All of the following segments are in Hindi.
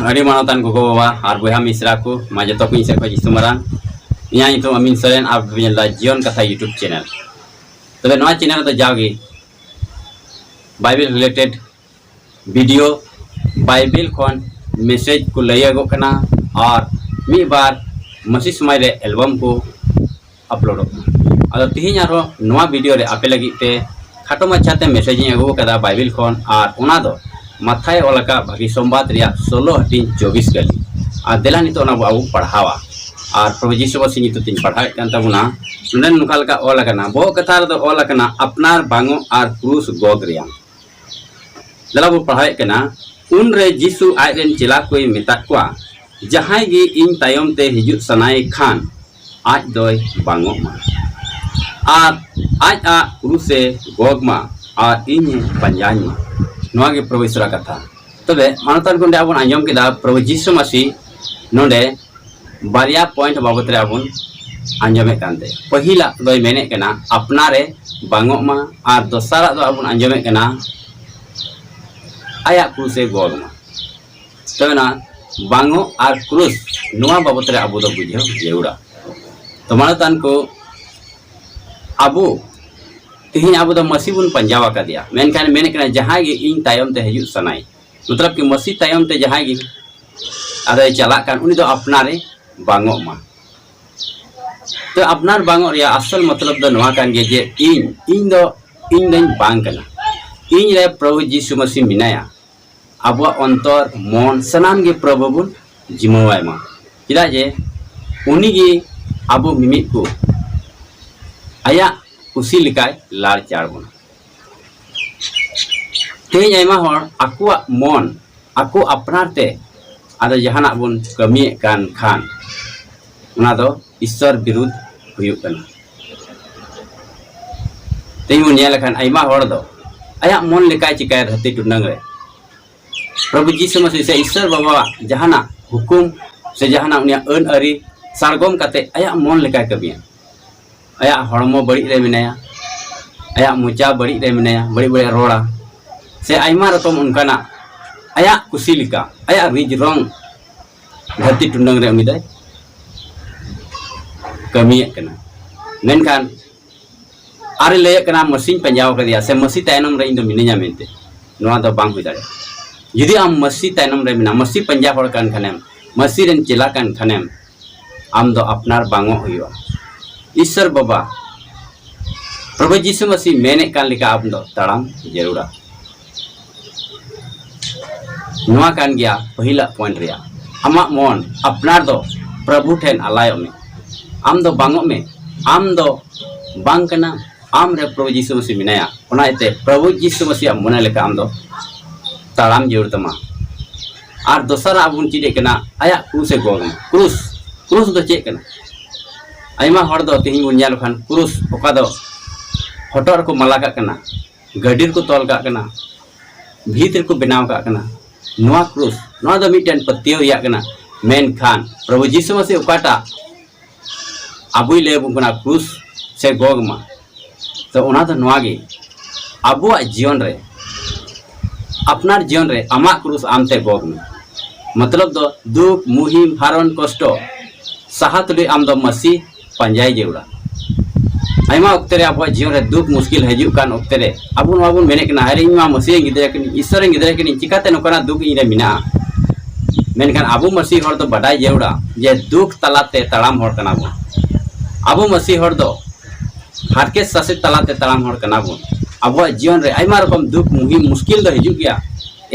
ᱟᱹᱰᱤ ᱢᱟᱱᱚᱛᱟᱱ ᱜᱚᱜᱚ ᱵᱟᱵᱟ ᱟᱨ ᱵᱚᱭᱦᱟ ᱢᱤᱥᱨᱟ ᱠᱚ ᱢᱟ ᱡᱚᱛᱚ ᱠᱚ ᱤᱧ ᱥᱮᱫ ᱠᱷᱚᱱ ᱡᱤᱥᱩ ᱢᱟᱨᱟᱝ ᱤᱧᱟᱹᱜ ᱧᱩᱛᱩᱢ ᱟᱢᱤᱱ ᱥᱚᱨᱮᱱ ᱟᱨ ᱧᱮᱞ ᱫᱟ ᱡᱤᱭᱚᱱ ᱠᱟᱛᱷᱟ ᱤᱭᱩᱴᱩᱵ ᱪᱮᱱᱮᱞ। तबे नवा चैनल तो जाओगे बाइबल रिलेटेड वीडियो बाइबल खन मैसेज को लैगो कना और मी बार मसी समय रे एल्बम को अपलोड अदो तिहिन आरो नवा वीडियो रे आपे लगी ते खाटो माछाते मैसेज इन अगो कदा बाइबल खन और ओना दो माथाय ओलका भागी सोमवार रिया 16 हटिन 24 गली और देला नितो ना आबू पढ़ावा और प्रभु यीशु मसीह नितो तिन पढ़ाए कान तबुना नुनन नुकालका ओल कना बो कथा रे ओल कना अपनार बांगो और क्रूस गोग रिया देला बो पढ़ाए कना उन रे यीशु आइरेन चेला कोई मेता कोआ जहां गे इन तायम ते हिजु सनाय खान आज दोय बांगो मा और आज आ क्रूसे गोग मा और इन पंजान मा नवा गे प्रभु ईश्वर कथा तबे मानतान कोंडे आबन आंजम केदा प्रभु यीशु मसीह नोंडे बारिया पॉइंट बाबत रे आबन आंजमे कांते पहिला दोय मेने कना अपनारे बांगो मा और दोसारा दो आबन आंजमे कना आया क्रूसे गोग मा तबेना बांगो और क्रूस नवा बाबत रे आबो दो बुझे जेउड़ा तो मानतान को आबो तिहिन आबो दो मसीह बुन पंजावा का दिया मेनखान मेने कना जहां गे इन तायम ते हिजु सनाई मतलब कि मसीह तायम ते जहां गे आदे चला कान उनी दो अपनारे बांगो मा तो अपनार बांगो रिया असल मतलब दो नवा कान गे जे इन दो बांग कना इन रे प्रभु यीशु मसीह मिनाया अब अंतर मन सनाम गे प्रभु बुन जिमवाय मा चिदा जे उनी गे अब मिमित को आया खुशी लिकाय लाड़ चार बन तेज आयमा हर आकुआ मन आकु अपनार ते आदो जहाना बुन कमी कान खान उना दो ईश्वर विरुद्ध हुयुग कना तेज बुन नेल खान आयमा हर दो आया मन लिकाय चिकाय धरती टुंडंग रे प्रभु यीशु मसीह से ईश्वर बाबा जहाना हुकुम से जहाना उनिया अन अरी सारगम काते आया मन लिकाय कबिया आया हड़मो बड़ी रे मिनाया आया मुचा बड़ी रे मिनाया बड़ी बड़ी रोड़ा से आयमा रकम उनकाना आया कुसी लिका आया रिज रंग धरती टुंडंग रे उनी दाय कमी कना मेनखान आरे लय कना मसीह पंजाव कर दिया से मसीह तायनम रे इन दो मिनिया मेनते नवा दो बांग हुई दाड़े यदि आम मसीह तायनम रे मिना मसीह पंजाब हड़ कान खानेम मसीह रेन चेला कान खानेम आम दो अपनार बांगो हुआ ईश्वर बाबा प्रभु यीशु मसीह मेने कान लिका आम दो तड़ाम जरूरा नवा कान गया पहिला पॉइंट रिया आमा मन अपनार दो प्रभु ठेन अलायो में आम दो बांगो में आम दो बांग कना आम रे प्रभु यीशु मसीह मिनाया ओनाते प्रभु यीशु मसीह मने लेका आम दो ताड़ाम जरूर तमा और दोसरा आबुन चीजे कना आया क्रूस गोग क्रूस क्रूस दो चेक कना आयमा हर दो तिहिन बुन नेल खान क्रूस ओका दो हटोर को मला का कना गडीर को तोल का कना भीतर को बनाव का कना नवा क्रूस नवा दो मिटन पत्तियो या कना मेन खान प्रभु यीशु मसीह ओकाटा आबुई ले बुन कना क्रूस से गोग मा तो ओना दो नवा गे आबुआ जीवन रे अपनार जीवन रे आमा क्रूस आमते गोग में मतलब दो दुख मुहिम हारन कष्ट साहत ले आम दो मसीह पंजाई जेउड़ा आयमा ओक्ते रे आबो जीवन रे दुख मुश्किल हजू कान ओक्ते रे आबुन आबुन मेने कना अरे इमा मसीह गिदरे कनी ईश्वर गिदरे कनी चिकाते नोकना दुख इन रे मिना मेनखान आबु मसीह हर दो बडाई जेउड़ा जे दुख तलाते तड़ाम हर कना बो आबु मसीह हर दो हारके सासे तलाते तड़ाम हर कना बो अब जीवन रे आयमा रकम दुख मुहिम मुश्किल दो हिजू गया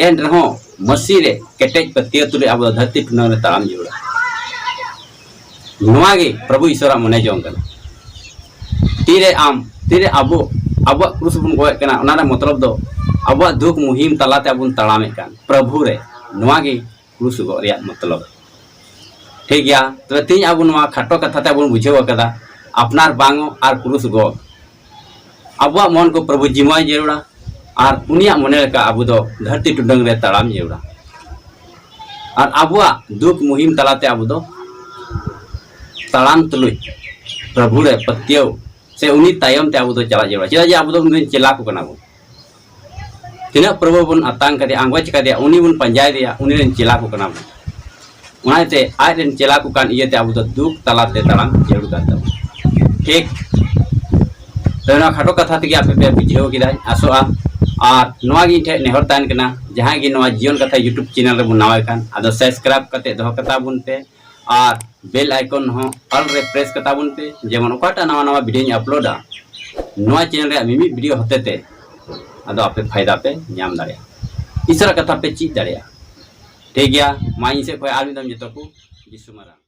एन रहो मसीह रे केटेज पतियो तुले अब धरती टुना रे ताम जुड़ा नवा गे प्रभु ईश्वर मने जों कना तीरे अबो क्रूस बुन गोय कना ओना रे मतलब दो अब दुख मुहिम तलाते अबुन तड़ामे कान प्रभु रे नवा गे क्रूस गो रिया मतलब ठीक गया तो तीन अब नवा खाटो कथा ते अबुन बुझेव कदा अपनार बांगो और क्रूस गो अब मन को प्रभु जिमाय जरूरा और उनिया मने लेका अब दो धरती टुडंग रे तड़ाम जरूरा और अब दुख मुहिम तलाते अब दो तड़ाम तुलुई प्रभु रे पत्तियो से उनी तायम ते अब दो चला जरूरा चला जे अब दो उनी चला को कना बो तिना प्रभु बुन अतांग कदे आंगवा चिका दे उनी बुन पंजाय दिया उनी रेन चेला को कना बो उनाते आज रेन चेला को कान इयते अब दुख तलाते तलाम जरूर करता ठीक तो ना खाटो कथा तक आपे पे बुझेव किदा आसोआ और नवा गी ठे नेहर तान कना जहां गी नवा जीवन कथा यूट्यूब चैनल रे बुनावे कान आदो सब्सक्राइब कते दो कता बुन पे और बेल आइकन हो ऑल रे प्रेस कता बुन पे जेमन ओकाटा नवा नवा वीडियो अपलोडा नवा चैनल रे मिमी वीडियो होते ते आदो आपे फायदा पे नाम दाड़े इसरा कथा पे चीज दाड़े ठीक गया माई से कोई आलू दम जतो को जिसु मारा।